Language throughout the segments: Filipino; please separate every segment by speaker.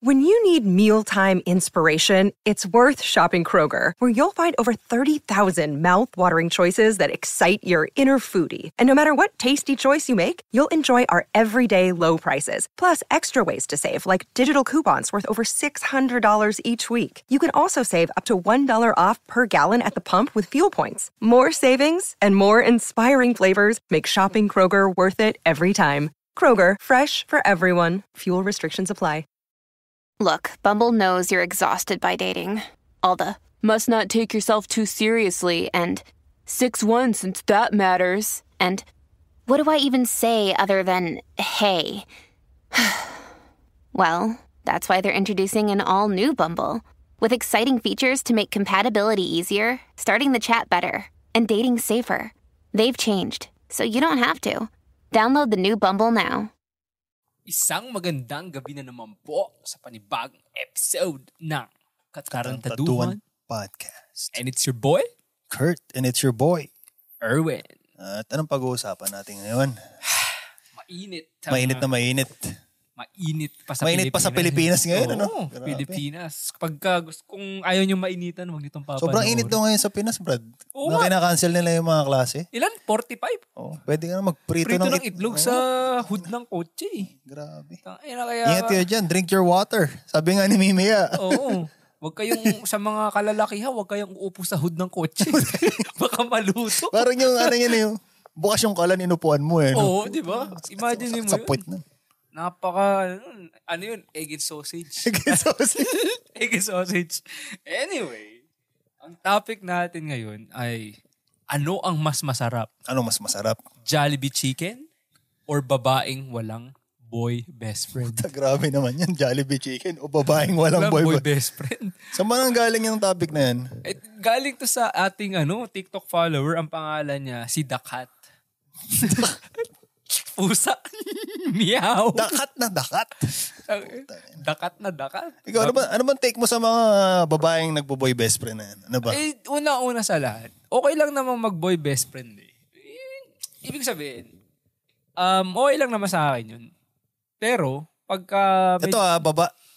Speaker 1: When you need mealtime inspiration, it's worth shopping Kroger, where you'll find over 30,000 mouth-watering choices that excite your inner foodie. And no matter what tasty choice you make, you'll enjoy our everyday low prices, plus extra ways to save, like digital coupons worth over $600 each week. You can also save up to $1 off per gallon at the pump with fuel points. More savings and more inspiring flavors make shopping Kroger worth it every time. Kroger, fresh for everyone. Fuel restrictions apply.
Speaker 2: Look, Bumble knows you're exhausted by dating. All the, must not take yourself too seriously, and 6'1" since that matters. And what do I even say other than, hey? Well, that's why they're introducing an all-new Bumble, with exciting features to make compatibility easier, starting the chat better, and dating safer. They've changed, so you don't have to. Download the new Bumble now.
Speaker 3: Isang magandang gabi na naman po sa panibagong episode ng Katarantaduhan
Speaker 4: Podcast.
Speaker 3: And it's your boy,
Speaker 4: Kurt, and it's your boy,
Speaker 3: Erwin.
Speaker 4: At anong pag-uusapan natin ngayon?
Speaker 3: Mainit.
Speaker 4: Mainit na mainit.
Speaker 3: Mainit pa sa
Speaker 4: mainit
Speaker 3: Pilipinas.
Speaker 4: pa sa Pilipinas ngayon,
Speaker 3: Oo,
Speaker 4: ano?
Speaker 3: Pilipinas. Kapag kung ayaw nyo mainitan, huwag nyo itong papanoorin.
Speaker 4: Sobrang init daw ngayon sa Pinas, Brad.
Speaker 3: Oo,
Speaker 4: na kinakancel nila yung mga klase.
Speaker 3: Ilan? 45?
Speaker 4: Oh, pwede ka na magprito
Speaker 3: Prito
Speaker 4: ng
Speaker 3: ng itlog sa hood ng kotse.
Speaker 4: Grabe.
Speaker 3: Kaya,
Speaker 4: Ingat kayo dyan, drink your water. Sabi nga ni Mimia.
Speaker 3: Oo. Huwag kayong, sa mga kalalakihan, huwag kayong uupo sa hood ng kotse. Baka maluto.
Speaker 4: Parang yung ano yun yung bukas yung kalan inupuan mo eh. No?
Speaker 3: Oo, di ba? Imagine mo
Speaker 4: sa
Speaker 3: yun.
Speaker 4: point na.
Speaker 3: Napaka, ano yun? Egg and sausage.
Speaker 4: Egg and sausage.
Speaker 3: Egg and sausage. Anyway, ang topic natin ngayon ay ano ang mas masarap?
Speaker 4: Ano mas masarap?
Speaker 3: Jollibee chicken or babaeng walang boy best friend?
Speaker 4: Grabe naman yan. Jollibee chicken o babaeng walang
Speaker 3: boy
Speaker 4: boy
Speaker 3: best friend.
Speaker 4: Saan ba nang galing yung topic na yan?
Speaker 3: Galing to sa ating TikTok follower. Ang pangalan niya, si Dakat. Pusa. Meow.
Speaker 4: Dakat na dakat.
Speaker 3: Dakat na dakat.
Speaker 4: Ikaw, ano ba take mo sa mga babaeng nagbo-boy best friend na yan? Ano ba?
Speaker 3: Una-una sa lahat, okay lang naman mag-boy best friend eh. Ibig sabihin, okay lang naman sa akin yun. Pero, pagka...
Speaker 4: Ito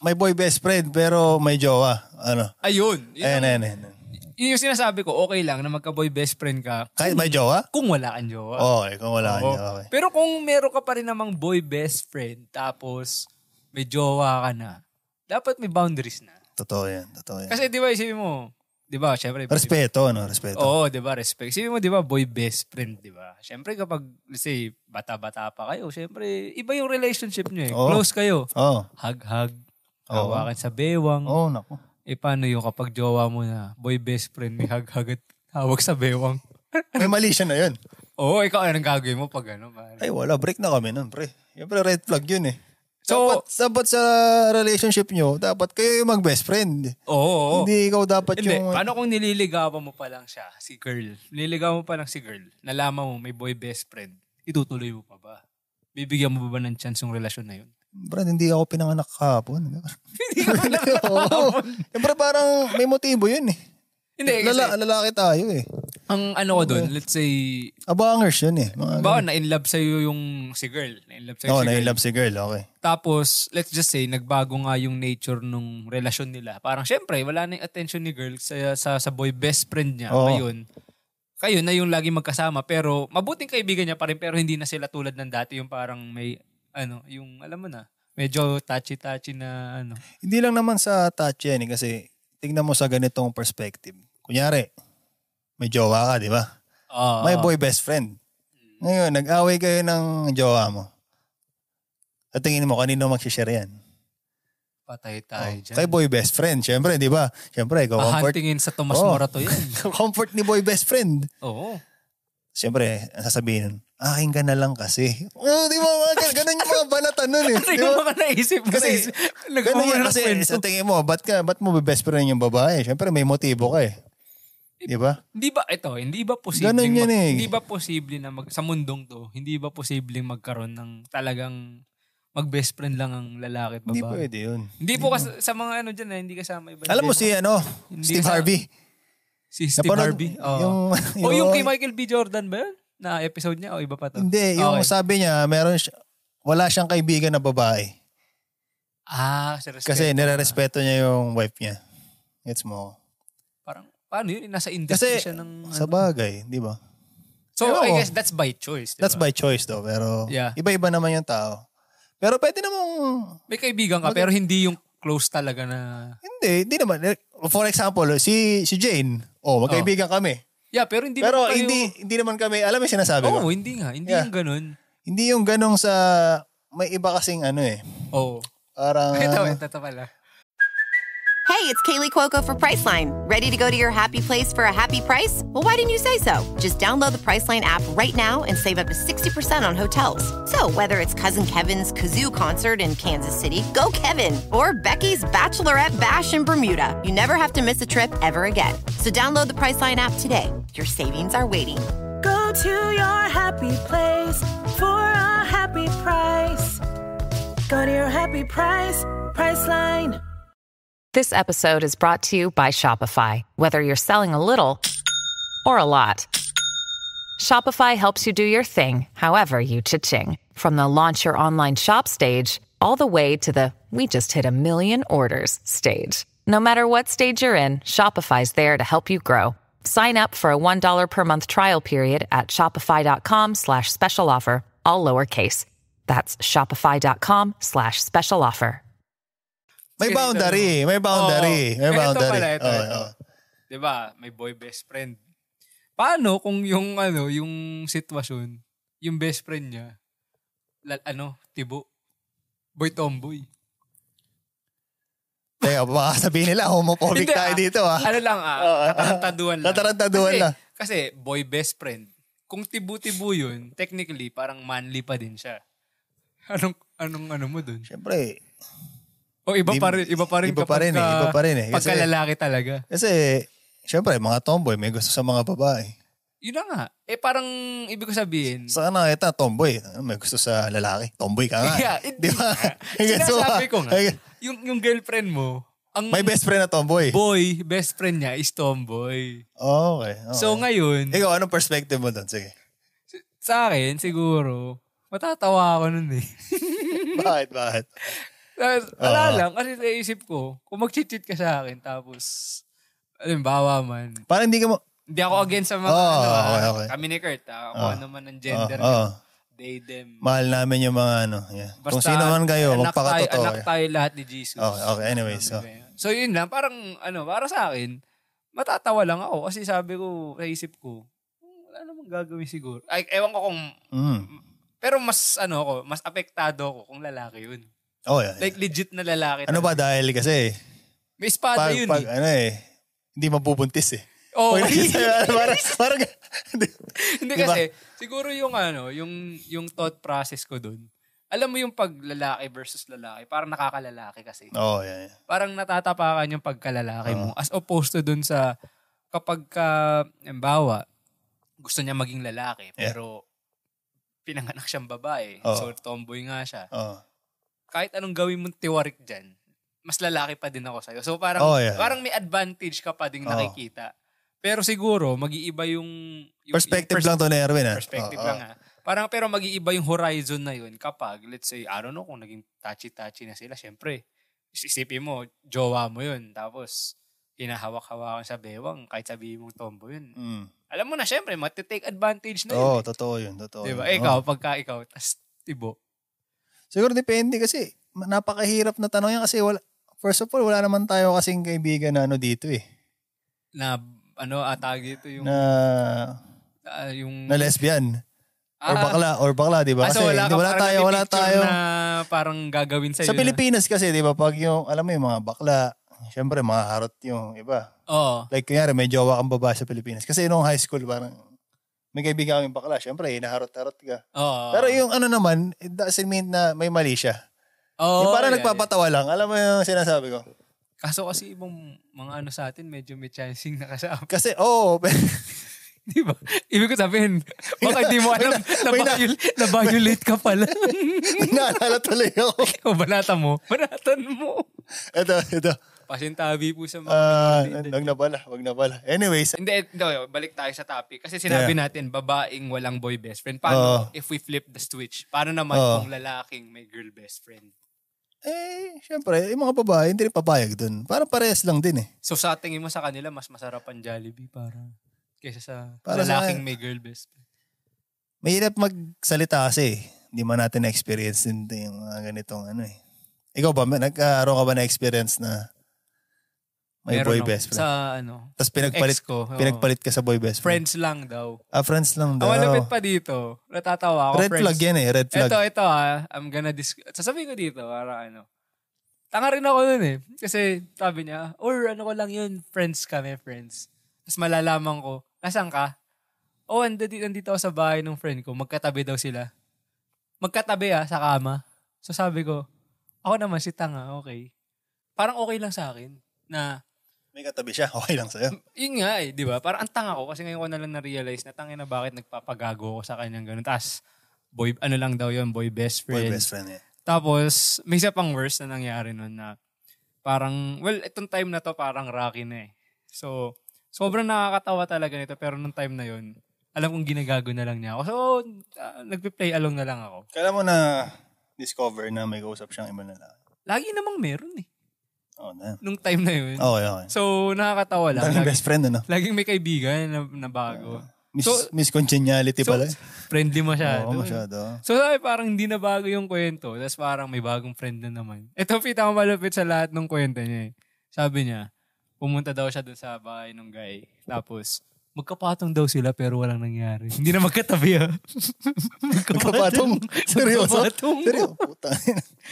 Speaker 4: may boy best friend pero may jowa. Ano?
Speaker 3: Ayun.
Speaker 4: Ayan.
Speaker 3: Yun yung sinasabi ko, okay lang na magka-boy best friend ka.
Speaker 4: Kahit may jowa?
Speaker 3: Kung wala kang jowa.
Speaker 4: Okay, kung wala kang jowa. Okay.
Speaker 3: Pero kung meron ka pa rin namang boy best friend, tapos may jowa ka na, dapat may boundaries na.
Speaker 4: Totoo yan.
Speaker 3: Kasi di ba, isipin mo, di ba, syempre.
Speaker 4: Respeto, no? Respeto.
Speaker 3: Oo, di ba, respect. Isipin mo, di ba, boy best friend, di ba? Syempre kapag, let's say, bata-bata pa kayo, syempre, iba yung relationship nyo eh.
Speaker 4: Oo.
Speaker 3: Close kayo.
Speaker 4: Oo.
Speaker 3: Hug-hug. Hawakan sa bewang.
Speaker 4: Oo, naku.
Speaker 3: Paano yung kapag jowa mo na, boy best friend, may hug-hug at hawak sa bewang?
Speaker 4: May mali siya na yun.
Speaker 3: Oo, ikaw anong gagawin mo pag ano?
Speaker 4: Ay, wala. Break na kami nun, pre. Siyempre, red flag yun eh.
Speaker 3: So,
Speaker 4: dapat sa relationship nyo, dapat kayo yung mag-best friend.
Speaker 3: Oo.
Speaker 4: Hindi ikaw dapat
Speaker 3: Hindi.
Speaker 4: yung...
Speaker 3: Paano kung nililigawan mo pa lang siya, si girl? Nililigawan mo pa lang si girl, nalaman mo may boy best friend, itutuloy mo pa ba? Bibigyan mo ba ng chance yung relasyon na yun?
Speaker 4: Brad, hindi ako pinanganak kahapon.
Speaker 3: Hindi ka pinanganak kahapon.
Speaker 4: Siyempre parang may motibo yun eh.
Speaker 3: Hindi, kasi...
Speaker 4: Lalaki tayo eh.
Speaker 3: Ang ano ko doon, let's say...
Speaker 4: Abangers yun eh.
Speaker 3: Baka na-inlove sa'yo yung si girl. Na-inlove sa'yo si girl.
Speaker 4: Na-inlove si girl, okay.
Speaker 3: Tapos, let's just say, nagbago nga yung nature nung relasyon nila. Parang syempre, wala na yung attention ni girl sa boy best friend niya.
Speaker 4: Oo.
Speaker 3: Ngayon, kayo na yung lagi magkasama. Pero, mabuting kaibigan niya pa rin. Pero hindi na sila tulad ng dati. Yung parang may, yung alam mo na, medyo touchy-touchy na
Speaker 4: Hindi lang naman sa touchy yan eh. Kasi, tingnan mo sa ganitong perspective. Kunyari, may jowa ka, di ba? May boy best friend. Ngayon, nag-away kayo ng jowa mo. Sa tingin mo, kanino mag-share yan?
Speaker 3: Patay tayo dyan.
Speaker 4: Kay boy best friend, syempre, di ba? Syempre, ikaw comfort.
Speaker 3: Pahantingin sa Tomas Morato yan.
Speaker 4: Comfort ni boy best friend.
Speaker 3: Oo.
Speaker 4: Syempre, sasabihin, akin ka na lang kasi. Di ba? Ganun yung mga banatan nun eh.
Speaker 3: Ano yung mga naisip mo?
Speaker 4: Kasi, ganun yan kasi sa tingin mo, ba't mo best friend yung babae? Syempre, may motibo ka eh. Di ba?
Speaker 3: Hindi ba posible hindi ba posible na sa mundong to, hindi ba posibleng magkaroon ng talagang mag-best friend lang ang lalaki at babae?
Speaker 4: Hindi pwede yun.
Speaker 3: Hindi po sa mga dyan hindi kasama iba.
Speaker 4: Alam mo si Steve Harvey?
Speaker 3: Si Steve Harvey? Yung kay Michael B. Jordan ba yun? Na episode niya o iba pa to?
Speaker 4: Hindi, yung sabi niya, wala siyang kaibigan na babae. Kasi nire-respeto niya yung wife niya. Gets mo?
Speaker 3: Parang, paano yun? Nasa industry siya ng...
Speaker 4: Sa bagay, di ba?
Speaker 3: So, pero, I guess that's by choice. Diba?
Speaker 4: That's by choice though. Pero iba-iba naman yung tao. Pero pwede namang...
Speaker 3: May kaibigan ka pero hindi yung close talaga na...
Speaker 4: Hindi naman. For example, si Jane, magkaibigan kami.
Speaker 3: Yeah, pero hindi
Speaker 4: pero
Speaker 3: naman kayo...
Speaker 4: hindi naman kami, alam mo yung sinasabi ko?
Speaker 3: Hindi nga. Hindi yung ganun.
Speaker 4: Hindi yung ganun sa... May iba kasing parang...
Speaker 3: Ito pala.
Speaker 5: Hey, it's Kaylee Cuoco for Priceline. Ready to go to your happy place for a happy price? Well, why didn't you say so? Just download the Priceline app right now and save up to 60% on hotels. So whether it's Cousin Kevin's Kazoo Concert in Kansas City, go Kevin, or Becky's Bachelorette Bash in Bermuda, you never have to miss a trip ever again. So download the Priceline app today. Your savings are waiting.
Speaker 6: Go to your happy place for a happy price. Go to your happy price, Priceline.
Speaker 7: This episode is brought to you by Shopify. Whether you're selling a little or a lot, Shopify helps you do your thing, however you cha-ching. From the launch your online shop stage, all the way to the we just hit 1 million orders stage. No matter what stage you're in, Shopify's there to help you grow. Sign up for a $1 per month trial period at shopify.com/special offer, all lowercase. That's shopify.com/special offer.
Speaker 4: May boundary.
Speaker 3: Ito. Diba? May boy best friend. Paano kung yung sitwasyon, yung best friend niya, tibo, boy tomboy.
Speaker 4: Teka, baka sabihin nila, homophobic tayo dito
Speaker 3: Tatarantaduhan lang. Kasi boy best friend, kung tibo-tibo yun, technically, parang manly pa din siya. Anong mo dun?
Speaker 4: Siyempre,
Speaker 3: iba pa rin eh.
Speaker 4: Kasi,
Speaker 3: pagkalalaki talaga.
Speaker 4: Kasi, syempre, mga tomboy, may gusto sa mga babae.
Speaker 3: Yun na nga. Parang, ibig ko sabihin...
Speaker 4: Sana kita, tomboy. May gusto sa lalaki. Tomboy ka nga.
Speaker 3: Yeah,
Speaker 4: di ba?
Speaker 3: Sinasabi ko nga, yung girlfriend mo,
Speaker 4: may best friend na tomboy.
Speaker 3: Boy, best friend niya is tomboy.
Speaker 4: Okay.
Speaker 3: So ngayon...
Speaker 4: Ikaw, anong perspective mo doon? Sige.
Speaker 3: Sa akin, siguro, matatawa ako nun eh.
Speaker 4: Bakit?
Speaker 3: Wala lang. Kasi naisip ko, kung mag-cheat ka sa akin, tapos, bawa man.
Speaker 4: Parang hindi
Speaker 3: ako against sa mga,
Speaker 4: okay.
Speaker 3: Kami ni Kurt, kung ano man ang gender they, them.
Speaker 4: Mahal namin yung mga Basta, kung sino man kayo, magpakatotoo.
Speaker 3: Anak tayo lahat ni Jesus.
Speaker 4: Okay, anyways.
Speaker 3: So yun lang, parang, para sa akin, matatawa lang ako. Kasi sabi ko, naisip ko, wala namang gagawin siguro. Ewan ko kung, pero mas apektado ako kung lalaki yun.
Speaker 4: Oh, yeah.
Speaker 3: Like legit na lalaki.
Speaker 4: Ano ba dahil kasi
Speaker 3: may espada yun
Speaker 4: hindi mabubuntis eh.
Speaker 3: Oh,
Speaker 4: parang
Speaker 3: hindi kasi siguro yung thought process ko dun. Alam mo yung pag lalaki versus lalaki, parang nakakalalaki kasi.
Speaker 4: Oh, yeah.
Speaker 3: Parang natatapakan yung pagkalalaki mo as opposed to dun sa kapag halimbawa gusto niya maging lalaki pero pinanganak siyang babae. So tomboy nga siya. Kahit anong gawin mong tiwarik dyan, mas lalaki pa din ako sa'yo. So parang may advantage ka pa ding nakikita. Pero siguro, mag-iiba yung
Speaker 4: perspective lang to na Erwin.
Speaker 3: Perspective lang pero mag-iiba yung horizon na yun kapag, let's say, I don't know kung naging touchy-touchy na sila. Siyempre, isipin mo, jowa mo yun. Tapos, hinahawak-hawakan sa bewang kahit sabihin mong tombo yun. Alam mo na, siyempre, matitake advantage na yun.
Speaker 4: Totoo yun.
Speaker 3: Diba? Ikaw, pagka ikaw, tas tibo.
Speaker 4: Siguro depende kasi napakahirap na tanong yan kasi first of all, wala naman tayo kasing kaibigan na dito eh.
Speaker 3: Na atag dito yung...
Speaker 4: Na lesbian. Or bakla, di ba? Kasi wala tayo
Speaker 3: na parang gagawin sa'yo.
Speaker 4: Sa Pilipinas kasi, di ba, pag alam mo yung mga bakla, syempre mga harot yung iba. Like, kunyari, may jowa kang babae sa Pilipinas. Kasi nung high school, parang may kaibigan kaming bakla, syempre, hinaharot-harot ka. Pero yung naman, it doesn't mean na may mali siya. Yung parang nagpapatawa lang. Alam mo yung sinasabi ko?
Speaker 3: Kaso kasi ibang mga sa atin, medyo may chancing nakasama.
Speaker 4: Kasi,
Speaker 3: di ba? Ibig ko sabihin, baka di mo alam, na-violate ka pala.
Speaker 4: Naalala tuloy ako.
Speaker 3: Banatan mo.
Speaker 4: Ito.
Speaker 3: Pasintabi po sa mga...
Speaker 4: Wag na pala. Anyways.
Speaker 3: Hindi, balik tayo sa topic. Kasi sinabi natin, babaeng walang boy best friend. Paano if we flip the switch? Paano naman kung lalaking may girl best friend?
Speaker 4: Syempre, yung mga babae, hindi rin papayag dun. Parang parehas lang din eh.
Speaker 3: So sa tingin mo sa kanila, mas masarap ang Jollibee kaysa sa
Speaker 4: para
Speaker 3: lalaking may girl best friend?
Speaker 4: Mahirap magsalita kasi hindi man natin na-experience din yung ganitong Ikaw ba, nagkaroon ka ba na-experience na may
Speaker 3: meron
Speaker 4: boy best friend?
Speaker 3: Sa
Speaker 4: Tapos pinagpalit ka sa boy best friend?
Speaker 3: Friends lang daw.
Speaker 4: Friends lang daw.
Speaker 3: Ang malapit pa dito. Natatawa ako.
Speaker 4: Red flag yan red flag.
Speaker 3: Ito I'm gonna sasabihin ko dito, para tanga rin ako nun eh. Kasi sabi niya, or ko lang yun, friends kami. Tapos malalaman ko, nasaan ka? Nandito ako sa bahay ng friend ko. Magkatabi daw sila. Magkatabi sa kama. So sabi ko, ako naman si tanga, okay. Parang okay lang sa akin na
Speaker 4: may katabi siya, okay lang sa'yo.
Speaker 3: Yun nga di ba? Parang ang tanga ko kasi ngayon ko na lang na-realize na tangin na bakit nagpapagago ko sa kanyang ganun. Tapos, lang daw yun, boy best friend.
Speaker 4: Boy best friend, yeah.
Speaker 3: Tapos, may isa pang worse na nangyari nun na parang, itong time na to parang Rocky na eh. So, sobrang nakakatawa talaga nito pero nung time na yun, alam kong ginagago na lang niya ako. So, nagpe-play along na lang ako.
Speaker 4: Kala mo na discover na may kausap siyang iba na lang?
Speaker 3: Lagi namang meron eh.
Speaker 4: Na.
Speaker 3: Nung time na yun.
Speaker 4: Okay.
Speaker 3: So, nakakatawa lang.
Speaker 4: Laging best friend,
Speaker 3: Laging may kaibigan na bago.
Speaker 4: Miss Congeniality pala.
Speaker 3: Friendly masyado.
Speaker 4: Oo, masyado.
Speaker 3: So, parang hindi na bago yung kwento. Tapos parang may bagong friend na naman. Ito, malupit sa lahat ng kwento niya eh. Sabi niya, pumunta daw siya dun sa bahay ng guy. Tapos, magkapatong daw sila pero walang nangyari. Hindi na magkatabi
Speaker 4: Magkapatong? Seryoso? Seryoso? Puta.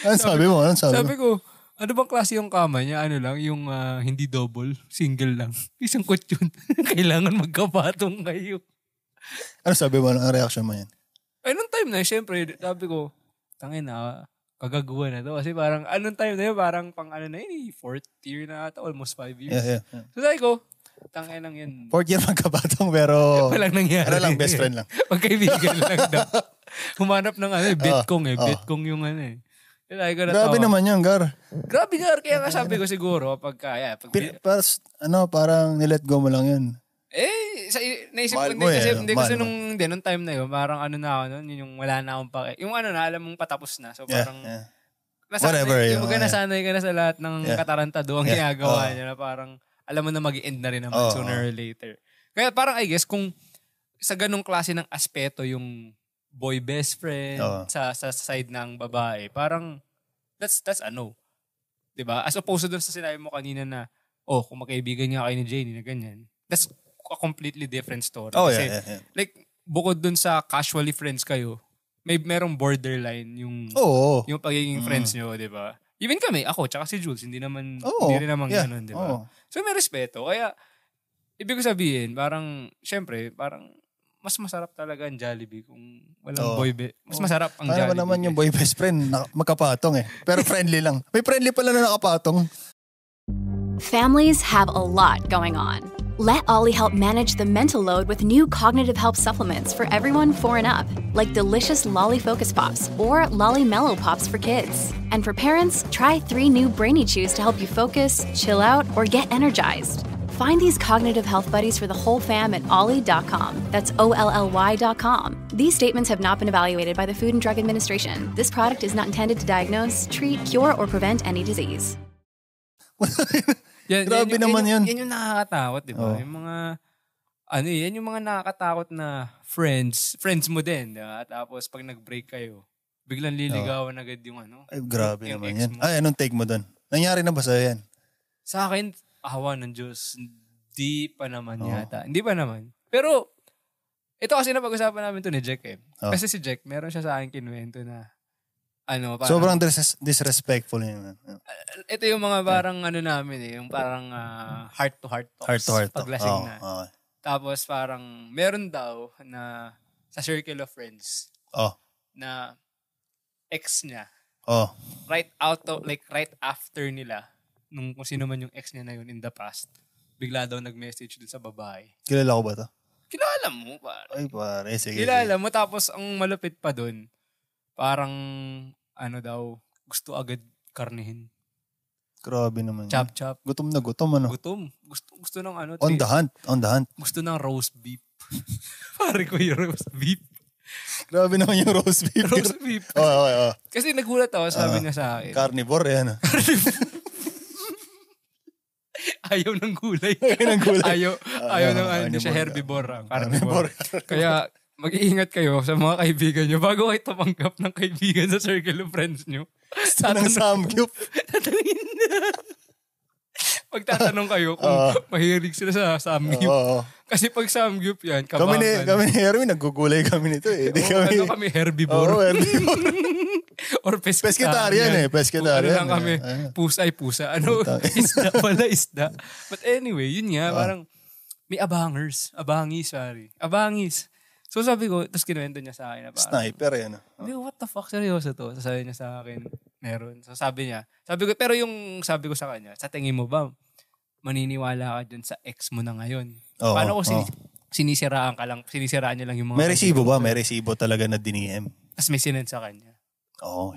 Speaker 4: Ano sabi mo?
Speaker 3: Sabi ko, ano bang klase yung kama niya? Yung hindi double, single lang. Isang kot yun. Kailangan magkapatong kayo.
Speaker 4: Ano sabi mo? Ang reaction mo yan?
Speaker 3: Nung time na, syempre, sabi ko, tangin na, kagagawa na to. Kasi parang, anong time na yun, parang pang fourth year na ata, almost 5 years.
Speaker 4: Yeah.
Speaker 3: So sabi ko, tangin lang yun.
Speaker 4: Fourth year magkapatong pero...
Speaker 3: Walang nangyari.
Speaker 4: Best friend lang.
Speaker 3: Magkaibigan lang daw. Humanap ng Bitcoin Bitcoin yung
Speaker 4: Grabe naman yan, Gar.
Speaker 3: Grabe, Gar. Kaya nga sabi ko siguro,
Speaker 4: parang nilet go mo lang yun.
Speaker 3: Naisip ko hindi kasi nung time na yun, parang na ako nun, yung wala na akong yung alam mong patapos na. So parang, nasanay ka na sa lahat ng katarantado ang ginagawa niya na parang, alam mo na mag-i-end na rin naman sooner or later. Kaya parang I guess, kung sa ganong klase ng aspeto yung boy best friend sa side ng babae, parang that's a no. Diba? As opposed to dun sa sinabi mo kanina na, kung magkaibigan nga kayo ni Jenny na ganyan, that's a completely different story. Kasi, like, bukod dun sa casually friends kayo, merong borderline yung pagiging friends nyo, diba? Even kami, ako, tsaka si Jules, hindi rin naman ganun, diba? So, may respeto. Kaya, ibig ko sabihin, parang, syempre, parang, mas masarap talaga ang Jollibee kung walang mas masarap ang Jollibee.
Speaker 4: Ano naman yung boy best friend, magkapatong eh. Pero friendly lang. May friendly pala na nakapatong.
Speaker 8: Families have a lot going on. Let Ollie help manage the mental load with new cognitive help supplements for everyone 4 and up, like delicious Lolly Focus Pops or Lolly Mellow Pops for kids. And for parents, try 3 new Brainy Chews to help you focus, chill out, or get energized. Find these cognitive health buddies for the whole fam at ollie.com. That's OLLY.com. These statements have not been evaluated by the Food and Drug Administration. This product is not intended to diagnose, treat, cure, or prevent any disease.
Speaker 4: Grabe naman yun.
Speaker 3: Yan yung nakakatakot, di ba? Yung mga, yan yung mga nakakatakot na friends mo din, di ba? Tapos pag nag-break kayo, biglang liligawan agad yung
Speaker 4: Ay, grabe yung naman yan. Anong take mo doon? Nangyari na ba sa'yo yan?
Speaker 3: Sa akin, awa ng Diyos, hindi pa naman yata. Hindi pa naman. Pero, ito kasi napag-usapan namin to ni Jack eh. Kasi si Jack, meron siya sa akin kinuwento na, parang,
Speaker 4: sobrang disrespectful yun.
Speaker 3: Ito yung mga parang namin eh, yung parang heart-to-heart talks.
Speaker 4: Heart-to-heart talks.
Speaker 3: Paglasing na. Tapos parang, meron daw na, sa circle of friends, na ex niya, right after nila, nung kung sino man yung ex niya na yun in the past, bigla daw nag-message dun sa babae.
Speaker 4: Kilala ko ba to?
Speaker 3: Kilala mo, pare.
Speaker 4: Ay, pare. Sige.
Speaker 3: Kilala mo, tapos ang malupit pa dun, parang, gusto agad karnihin.
Speaker 4: Grabe naman.
Speaker 3: Chop.
Speaker 4: Gutom na gutom,
Speaker 3: Gutom. Gusto ng
Speaker 4: On the hunt.
Speaker 3: Gusto ng roast beef. Pare ko yung roast beef.
Speaker 4: Grabe naman yung roast beef.
Speaker 3: Roast beef.
Speaker 4: Oo.
Speaker 3: Kasi nagulat ako, sabi niya sa akin.
Speaker 4: Carnivore, yan.
Speaker 3: Ayaw ng gulay. Ayaw ng hindi siya herbivore. Carnivore. Kaya mag-iingat kayo sa mga kaibigan nyo bago kayo tumanggap ng kaibigan sa circle of friends nyo.
Speaker 4: Ng samgyup.
Speaker 3: Pagtatanong kayo kung mahilig sila sa samgyup. Kasi pag samgyup yan,
Speaker 4: kami ni Erwin, naggugulay kami nito eh.
Speaker 3: Kami herbivore.
Speaker 4: Herbivore.
Speaker 3: Or pescatarian.
Speaker 4: Pescatarian.
Speaker 3: Lang kami, pusa. Isda. But anyway, yun nga, parang may abangis. So sabi ko, tapos kinuwento niya sa akin na parang,
Speaker 4: sniper yan.
Speaker 3: What the fuck, seryoso to? So sabi niya sa akin, meron. So sabi ko, pero yung sabi ko sa kanya, sa tingin mo ba, maniniwala ka dun sa ex mo na ngayon? Paano kung sinisiraan niya lang yung mga...
Speaker 4: May resibo ba? May resibo talaga na diniem.
Speaker 3: Tapos may sinend sa kanya.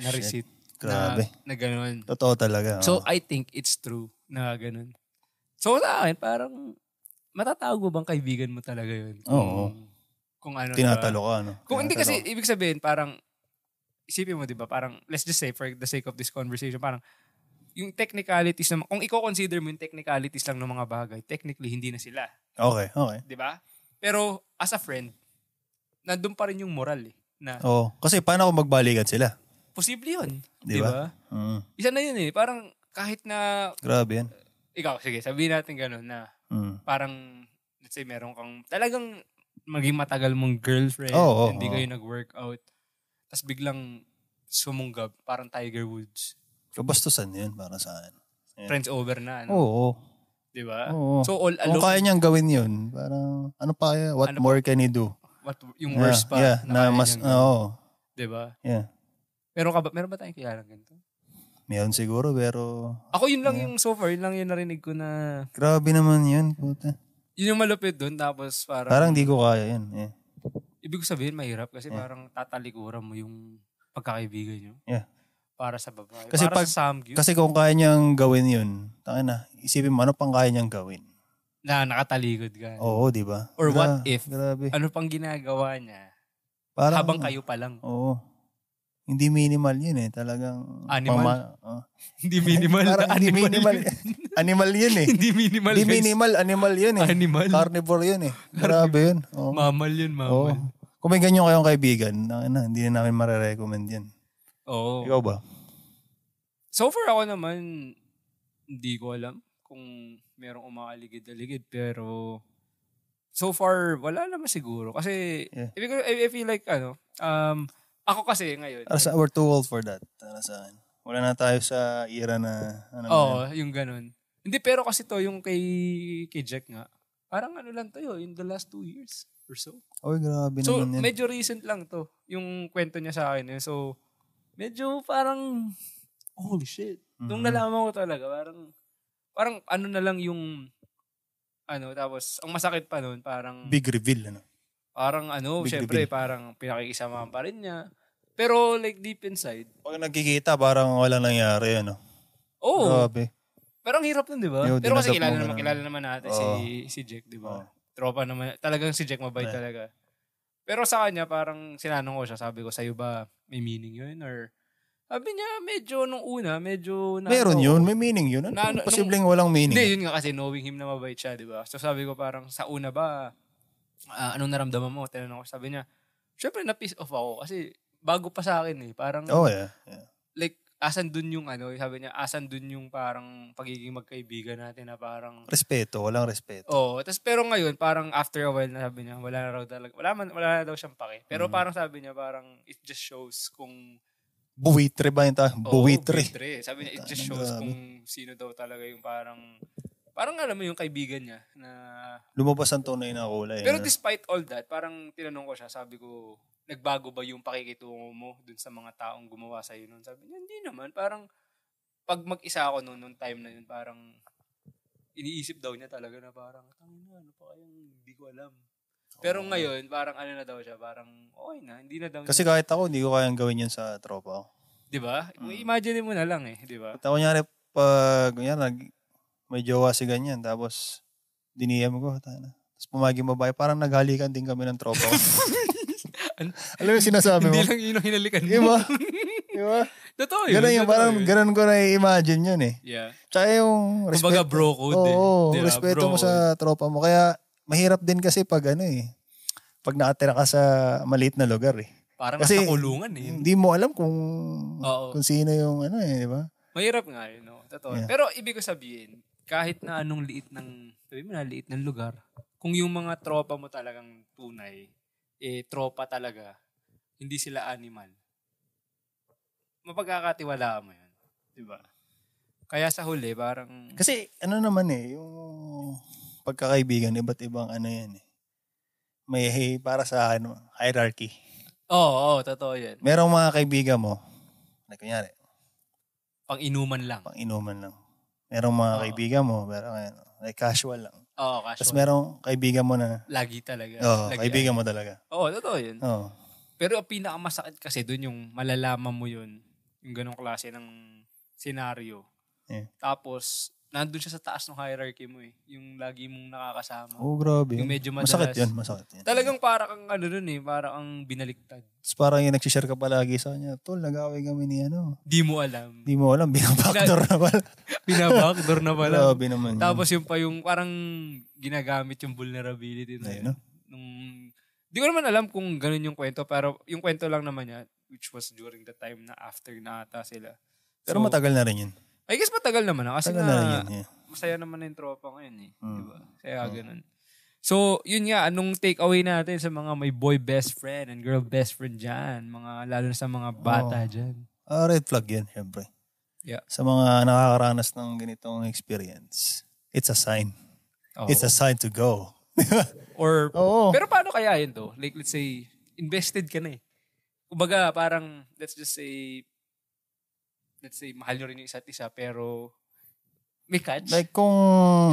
Speaker 3: Na receipt.
Speaker 4: Grabe.
Speaker 3: Na ganun.
Speaker 4: Totoo talaga.
Speaker 3: So I think it's true na ganun. So sa akin, parang matatawag mo bang kaibigan mo talaga yun? Kung ano.
Speaker 4: Tinatalo ka, no?
Speaker 3: Kung hindi kasi, ibig sabihin, parang, isipin mo, di ba, parang, let's just say, for the sake of this conversation, parang, yung technicalities, kung i-consider mo yung technicalities lang ng mga bagay, technically, hindi na sila.
Speaker 4: Okay.
Speaker 3: Di ba? Pero, as a friend, nandun pa rin yung moral eh.
Speaker 4: Kasi paano kung magbalikan sila?
Speaker 3: Posible yun. Di ba? Isa na yun eh. Parang, kahit na...
Speaker 4: Grabe yan.
Speaker 3: Ikaw, sige, sabihin natin gano'n na, parang, let's say, meron kang, talagang, maging matagal mong girlfriend, hindi kayo nag-workout, tapos biglang sumunggab, parang Tiger Woods.
Speaker 4: Kabastusan yun para sa akin.
Speaker 3: Yeah. Friends over na, ano?
Speaker 4: Oo.
Speaker 3: Diba?
Speaker 4: Oo.
Speaker 3: So, all alone.
Speaker 4: Kung kaya niyang gawin yun, parang, ano pa kaya? What more can he do?
Speaker 3: Yung worst pa.
Speaker 4: Yeah, na mas,
Speaker 3: Diba?
Speaker 4: Yeah.
Speaker 3: Meron ba tayong kilalang ganito?
Speaker 4: Meron siguro, pero...
Speaker 3: Ako yun lang yung so far, yun lang yung narinig ko na...
Speaker 4: Grabe naman yun, puta.
Speaker 3: Yun yung malupit dun, tapos
Speaker 4: parang di ko kaya yun. Yeah.
Speaker 3: Ibig ko sabihin, mahirap kasi parang tatalikuran mo yung pagkakaibigan nyo.
Speaker 4: Yeah.
Speaker 3: Para sa babae.
Speaker 4: Kasi
Speaker 3: para sa samgyup.
Speaker 4: Kasi kung kaya niyang gawin yun, isipin mo, ano pang kaya niyang gawin?
Speaker 3: Na nakatalikod ka.
Speaker 4: Oo, di ba?
Speaker 3: Or what if,
Speaker 4: grabe.
Speaker 3: Ano pang ginagawa niya
Speaker 4: parang,
Speaker 3: habang kayo pa lang?
Speaker 4: Oo. Hindi minimal yun eh. Talagang...
Speaker 3: Animal? Hindi minimal.
Speaker 4: Hindi minimal. Animal yun eh.
Speaker 3: Hindi minimal.
Speaker 4: Hindi minimal. Animal yun eh.
Speaker 3: Animal.
Speaker 4: Carnivore yun eh. Grabe yun.
Speaker 3: Mamal yun, mamal.
Speaker 4: Kung may ganyan kayong kaibigan, hindi na namin marirecommend yan.
Speaker 3: Oo.
Speaker 4: Ikaw ba?
Speaker 3: So far ako naman, hindi ko alam kung merong umaaligid-aligid. Pero so far, wala naman siguro. Kasi I feel like, ako kasi ngayon.
Speaker 4: We're too old for that. Wala na tayo sa era na...
Speaker 3: yung ganun. Hindi, pero kasi to, yung kay Jack nga, parang lang to yun, in the last 2 years or so.
Speaker 4: Grabe
Speaker 3: so,
Speaker 4: naman yan.
Speaker 3: medyo recent lang to, yung kwento niya sa akin. So, medyo parang, holy shit. Nung nalaman ko talaga, parang na lang yung, tapos, ang masakit pa nun, parang...
Speaker 4: Big reveal,
Speaker 3: Parang syempre, parang pinakikisamahan pa rin niya. Pero like deep inside.
Speaker 4: Pag nagkikita, parang wala nangyari,
Speaker 3: Oo.
Speaker 4: Grabe.
Speaker 3: Pero ang hirap nun, di ba? Pero kasi kilala naman natin si Jack, di ba? Tropa naman. Talagang si Jack mabait talaga. Pero sa kanya, parang sinanong ko siya, sabi ko, sa'yo ba may meaning yun? Or sabi niya, medyo nung una, meron
Speaker 4: yun, may meaning yun. Posibleng walang meaning.
Speaker 3: Hindi, yun nga kasi knowing him na mabait siya, di ba? So sabi ko parang sa una ba, anong naramdaman mo? Tinanong ko, sabi niya, syempre na-piss off ako kasi bago pa sa akin eh. Parang,
Speaker 4: yeah.
Speaker 3: Like, asan dun yung sabi niya, asan dun yung parang pagiging magkaibigan natin na parang...
Speaker 4: Respeto, walang respeto.
Speaker 3: Pero ngayon, parang after a while na sabi niya, wala na raw talaga, wala na daw siyang pake. Pero parang sabi niya, parang it just shows kung...
Speaker 4: Buwitre ba yung
Speaker 3: buwitre. Sabi niya, it just shows kung sino daw talaga yung parang alam mo yung kaibigan niya na...
Speaker 4: Lumabas ang tunay na kulay.
Speaker 3: Pero despite all that, parang tinanong ko siya, sabi ko, nagbago ba yung pakikitungo mo dun sa mga taong gumawa sa'yo nun? Sabi niya, hindi naman. Parang, pag mag-isa ako nung time na yun, parang, iniisip daw niya talaga na parang, ano pa kayang hindi ko alam. Pero ngayon, parang na daw siya, parang, okay na, hindi na daw.
Speaker 4: Kasi kahit ako, hindi ko kayang gawin yun sa tropa ko.
Speaker 3: Diba? Imagine mo na lang diba?
Speaker 4: At ako may jowa si ganyan, tapos diniyam ko, tapos pumaging babae, parang naghalikan din kami ng tropa ko. Alam mo yung sinasabi mo?
Speaker 3: Hindi lang yun ang hinalikan mo.
Speaker 4: Diba?
Speaker 3: Totoo yun.
Speaker 4: Ganun yun. Parang ganun ko na-imagine yun eh.
Speaker 3: Yeah.
Speaker 4: Tsaka yung respeto.
Speaker 3: Kumbaga bro code eh.
Speaker 4: Oo, respeto mo sa tropa mo. Kaya mahirap din kasi pag pag nakatira ka sa maliit na lugar eh.
Speaker 3: Parang
Speaker 4: kasi
Speaker 3: nasa kulungan eh.
Speaker 4: Hindi mo alam kung sino yung di ba?
Speaker 3: Mahirap nga yun, no? Totoo. Yeah. Pero ibig ko sabihin, kahit na anong liit ng lugar, kung yung mga tropa mo talagang tunay, tropa talaga, hindi sila animal, mapagkakatiwalaan mo yun. Diba? Kaya sa huli, parang...
Speaker 4: Kasi naman yung pagkakaibigan, iba't ibang yan eh. May para sa hierarchy.
Speaker 3: Oo, totoo yan.
Speaker 4: Merong mga kaibigan mo, kunyari,
Speaker 3: pang-inuman lang.
Speaker 4: Merong mga kaibigan mo, pero casual lang.
Speaker 3: Oo, casual.
Speaker 4: Tapos merong kaibigan mo na...
Speaker 3: Lagi talaga.
Speaker 4: Oo, kaibigan mo talaga.
Speaker 3: Oo, totoo yun.
Speaker 4: Oo.
Speaker 3: Pero ang pinakamasakit kasi doon yung malalaman mo yun, yung ganong klase ng senaryo.
Speaker 4: Yeah.
Speaker 3: Tapos, nandun siya sa taas ng hierarchy mo eh. Yung lagi mong nakakasama.
Speaker 4: Oh, grabe.
Speaker 3: Yung medyo madalas.
Speaker 4: Masakit yun.
Speaker 3: Talagang para kang para kang binaliktad.
Speaker 4: Tapos parang yung nagsishare ka palagi sa kanya, tol, nag-away kami ni
Speaker 3: Di mo alam.
Speaker 4: Binabakdor na pala.
Speaker 3: Binabakdor na pala.
Speaker 4: Grabe naman.
Speaker 3: Tapos yung pa yung parang ginagamit yung vulnerability na yun. Di ko naman alam kung ganun yung kwento, pero yung kwento lang naman niya, which was during the time na after na ata sila.
Speaker 4: Pero matagal na rin yun.
Speaker 3: I guess matagal naman na kasi masaya naman na yung tropa ngayon eh. Diba? Kaya ganun. So, yun nga, anong takeaway natin sa mga may boy best friend and girl best friend dyan? Lalo na sa mga bata dyan.
Speaker 4: Red flag yan, syempre.
Speaker 3: Yeah.
Speaker 4: Sa mga nakakaranas ng ganitong experience, it's a sign. It's a sign to go.
Speaker 3: Pero paano kaya yun to? Like, let's say, invested ka na eh. Kumbaga, parang, let's say, mahal nyo rin yung isa't isa, pero may catch.
Speaker 4: Like, kung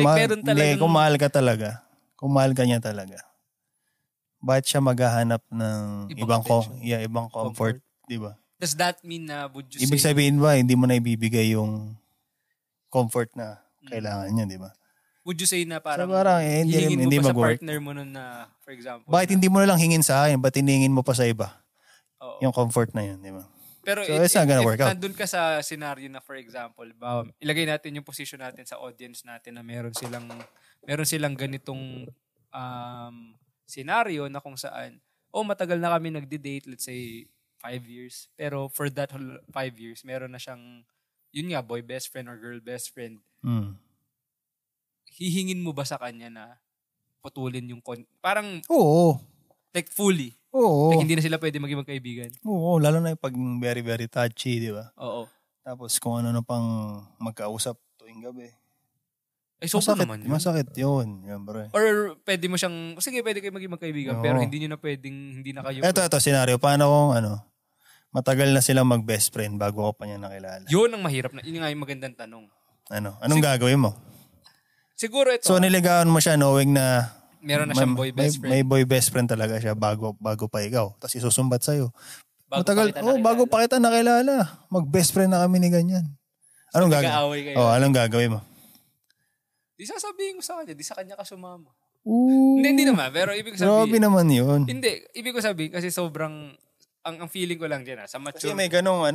Speaker 4: mahal ka talaga, kung mahal ka niya talaga, bakit siya maghahanap ng ibang comfort, di ba?
Speaker 3: Does that mean na, would you
Speaker 4: Ibig sabihin ba, hindi mo na ibibigay yung comfort na kailangan niya, di ba?
Speaker 3: Would you say na parang,
Speaker 4: hindi
Speaker 3: mo pa
Speaker 4: mag-work
Speaker 3: sa partner mo nun na, for example,
Speaker 4: bakit hindi mo na lang hingin sa akin, bakit hiningin mo pa sa iba? Yung comfort na yun, di ba?
Speaker 3: Pero
Speaker 4: so it's not gonna work out.
Speaker 3: Nandun ka sa scenario na, for example, ilagay natin yung position natin sa audience natin na meron silang ganitong scenario na kung saan, matagal na kami nagde-date, let's say 5 years. Pero for that whole 5 years, meron na siyang, yun nga, boy best friend or girl best friend. Hihingin mo ba sa kanya na putulin yung parang, like fully?
Speaker 4: Oo.
Speaker 3: Like, hindi na sila pwede maging magkaibigan.
Speaker 4: Oo, lalo na yung pag very, very touchy, di ba?
Speaker 3: Oo.
Speaker 4: Tapos kung ano na pang magkausap tuwing gabi. Masakit yun. Yan, bro.
Speaker 3: Or pwede mo siyang, sige, pwede kayo maging magkaibigan, pero hindi nyo na pwedeng, hindi na kayo.
Speaker 4: Ito, scenario. Paano kung matagal na silang mag-best friend bago ka pa niya nakilala?
Speaker 3: Yun ang mahirap na. Yun nga yung magandang tanong.
Speaker 4: Anong gagawin mo?
Speaker 3: Siguro ito.
Speaker 4: So, niligawan mo siya knowing na
Speaker 3: meron na siyang boy best friend.
Speaker 4: May boy best friend talaga siya bago pa ikaw. Tapos isusumbat sa'yo.
Speaker 3: Bago
Speaker 4: pa kita nakilala. Mag-best friend na kami ni ganyan. Anong gagawin? Anong gagawin mo?
Speaker 3: Di sasabihin ko sa kanya. Di sa kanya ka sumama.
Speaker 4: Hindi
Speaker 3: naman. Pero ibig ko sabihin.
Speaker 4: Grabe naman yun.
Speaker 3: Hindi. Ibig ko sabihin kasi sobrang, ang feeling ko lang dyan sa mature.
Speaker 4: Kasi may ganong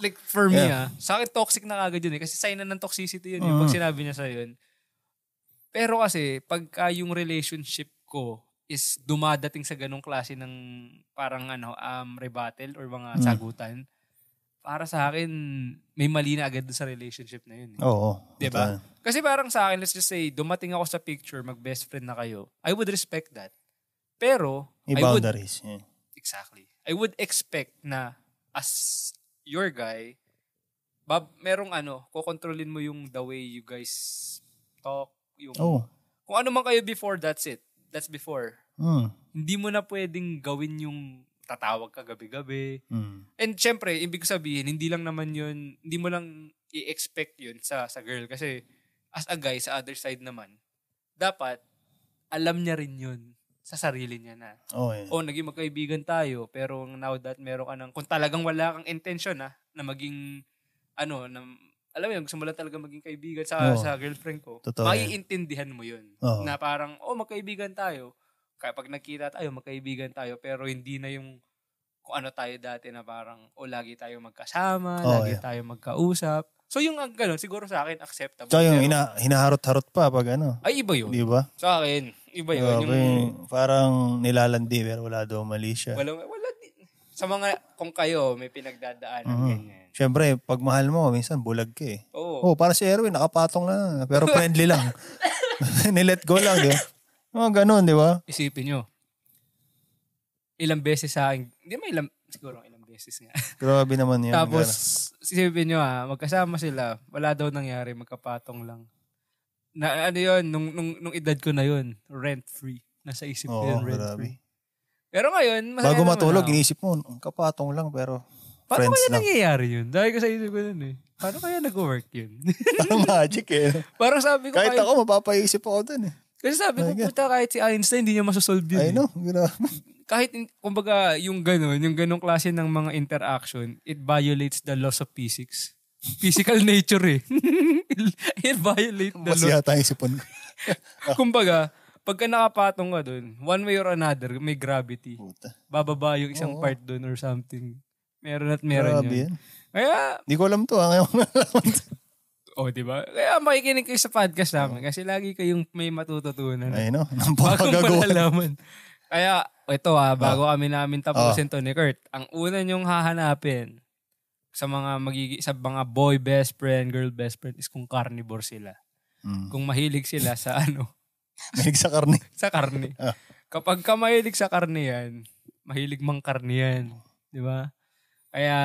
Speaker 3: like for me sa akin toxic na agad yun eh. Kasi sign na ng toxicity yun pag sinabi niya sa yun. Pero kasi, pagka yung relationship ko is dumadating sa ganong klase ng parang rebuttal or mga sagutan, para sa akin, may mali na agad sa relationship na yun.
Speaker 4: Oo.
Speaker 3: Diba? Kasi parang sa akin, let's just say, dumating ako sa picture, mag-best friend na kayo, I would respect that. Pero,
Speaker 4: boundaries.
Speaker 3: Exactly. I would expect na, as your guy, merong kokontrolin mo yung the way you guys talk, kung ano man kayo before, that's it. That's before. Hindi mo na pwedeng gawin yung tatawag ka gabi-gabi. And syempre, ibig sabihin, hindi lang naman yun, hindi mo lang i-expect yun sa girl. Kasi as a guy, sa other side naman, dapat alam niya rin yun sa sarili niya na. Naging magkaibigan tayo, pero now that meron ka kung talagang wala kang intention na maging, alam mo yun, gusto mo lang talaga maging kaibigan sa girlfriend ko, maiintindihan mo yun. Na parang, magkaibigan tayo. Kapag nagkita tayo, magkaibigan tayo, pero hindi na yung kung ano tayo dati na parang, lagi tayo magkasama, lagi tayo magkausap. So yung gano'n, siguro sa akin, acceptable.
Speaker 4: So yung hinaharot-harot pa pag ano.
Speaker 3: Ay, iba yun.
Speaker 4: Di ba?
Speaker 3: Sa akin, iba yun.
Speaker 4: Parang nilalandi, pero wala daw mali siya.
Speaker 3: Wala din. Sa mga, kung kayo, may pinagdadaanan ganyan.
Speaker 4: Siyempre, pag mahal mo, minsan bulag ka eh.
Speaker 3: Oo.
Speaker 4: Para si Erwin, nakapatong na. Pero friendly lang. Nilet go lang, di ba? Ganun, di ba?
Speaker 3: Isipin nyo. Ilang beses sa akin. Siguro ilang beses nga.
Speaker 4: Grabe naman yan.
Speaker 3: Tapos, isipin nyo magkasama sila. Wala daw nangyari, magkapatong lang. Na ano yun, nung edad ko na yun, rent-free. Nasa isip ko yun, rent-free. Pero ngayon,
Speaker 4: bago matulog, inisip mo, kapatong lang, pero
Speaker 3: paano
Speaker 4: friends
Speaker 3: kaya
Speaker 4: lang.
Speaker 3: nangyayari yun? Dahil ko sa isip ko nun eh. Paano kaya nag-work yun?
Speaker 4: Parang magic eh.
Speaker 3: Parang sabi ko,
Speaker 4: kahit ako, mapapaisip ako dun eh.
Speaker 3: Kasi sabi ko, puta, kahit si Einstein, hindi niya masosolve yun.
Speaker 4: I know, grabe.
Speaker 3: Kahit, kumbaga, yung ganong klase ng mga interaction, it violates the laws of physics. Physical nature eh. It violates the laws.
Speaker 4: Mas yata yung sipon ko.
Speaker 3: Kumbaga, pagka nakapatong ka dun, one way or another, may gravity.
Speaker 4: Puta.
Speaker 3: Bababa yung isang part dun or something. Meron at meron
Speaker 4: grabe
Speaker 3: yun. Kaya,
Speaker 4: di ko alam to. Ngayon ko nalaman.
Speaker 3: diba? Kaya makikinig kayo sa podcast namin kasi lagi kayong may matututunan.
Speaker 4: Ay no,
Speaker 3: bagong malalaman. Kaya, ito bago kami namin tapusin to ni Kurt, ang una nyong hahanapin sa mga boy best friend, girl best friend is kung carnivore sila. Kung mahilig sila sa
Speaker 4: mahilig sa karne.
Speaker 3: Sa karne. Kapag ka mahilig sa karne yan, mahilig mang karne yan. Di ba? Kaya,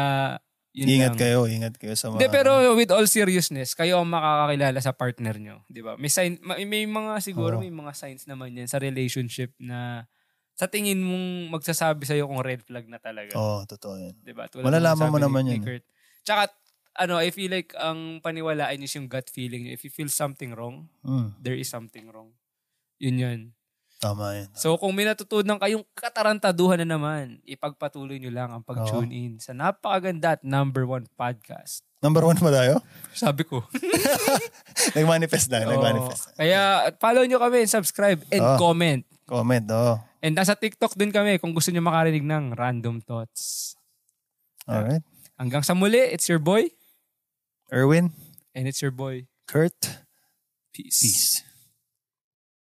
Speaker 4: ingat kayo sa mga...
Speaker 3: Hindi, pero with all seriousness, kayo ang makakakilala sa partner nyo. Di ba? May mga siguro, may mga signs naman yan sa relationship na sa tingin mong magsasabi sa'yo kung red flag na talaga.
Speaker 4: Totoo yan.
Speaker 3: Di ba?
Speaker 4: Malalaman mo naman yan.
Speaker 3: Tsaka, I feel like ang paniwalaan is yung gut feeling nyo. If you feel something wrong, there is something wrong. Yun.
Speaker 4: Tama yan.
Speaker 3: So kung may natutunan kayong katarantaduhan na naman, ipagpatuloy nyo lang ang pag-tune in sa napakaganda at #1 podcast.
Speaker 4: #1 ba tayo?
Speaker 3: Sabi ko.
Speaker 4: Nag-manifest lang.
Speaker 3: Kaya follow nyo kami, subscribe, and comment.
Speaker 4: Comment,
Speaker 3: And nasa TikTok din kami kung gusto nyo makarinig ng Random Thoughts.
Speaker 4: Alright.
Speaker 3: Hanggang sa muli, it's your boy,
Speaker 4: Erwin.
Speaker 3: And it's your boy,
Speaker 4: Kurt.
Speaker 3: Peace.